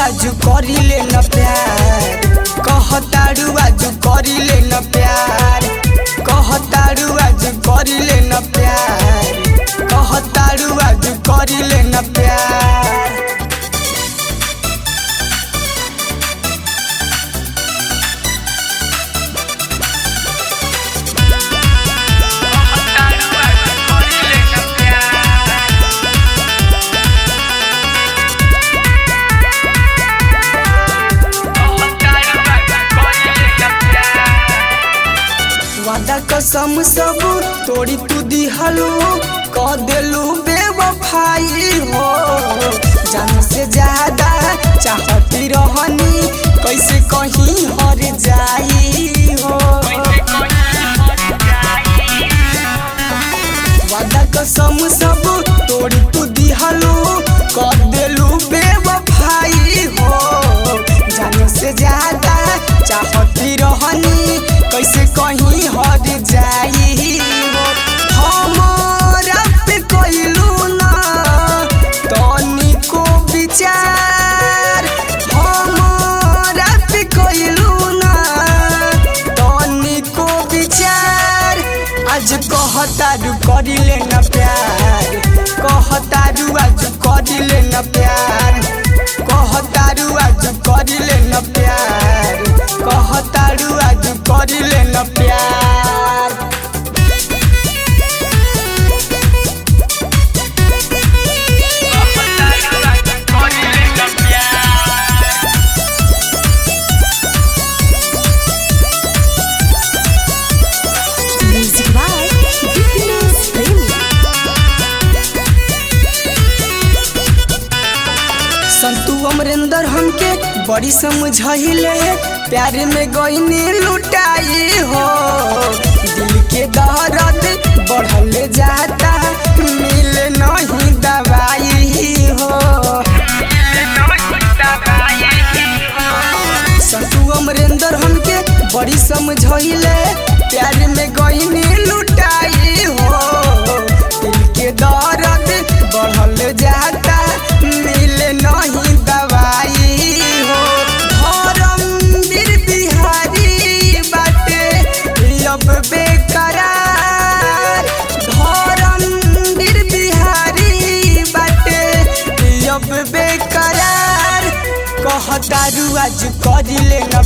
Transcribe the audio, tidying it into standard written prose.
आजू करिले न प्यार, कहतारू आजू करिले न प्यार, कहतारू आजू करिले न प्यार, कहतारू आजू करिले न प्यार। वादा कसम सब तोड़ी तू दिहलू, कह देलू बेवफाई हो। जान से ज्यादा चाहती रहनी, कैसे कहीं हर जाई हो। वादा कसम सब तोड़ी तू दिहलू, कह देलू बेवफाई हो। जान से ज्यादा चाहती रहनी, कैसे कहीं हर जाई हो। हमारा पे कइलू ना तनिको विचार, हमारा पे कइलू ना तनिको विचार। आज कहतारू करिले न प्यार, कहतारू आज करिले न प्यार, कहतारू आज करिले न प्यार, कहतारू आज करिले न प्यार। Music by Dipinus Premi। संतु अमरेंद्र हमके बड़ी समझाइले, प्यार में गईनी लुटाई हो। दिल के दर्द बढ़ल जाता, मिले नहीं दवाई हो। संतु अमरेंद्र हमके बड़ी समझाइले, प्यार में गईनी लुटाई हो। दिल के दर्द बढ़ल जाता, मिले नहीं दवाई हो। धर्मवीर बिहारी बाटे अब बेकरार, धर्मवीर बिहारी बाटे अब बेकरार। कहतारू आज करिले न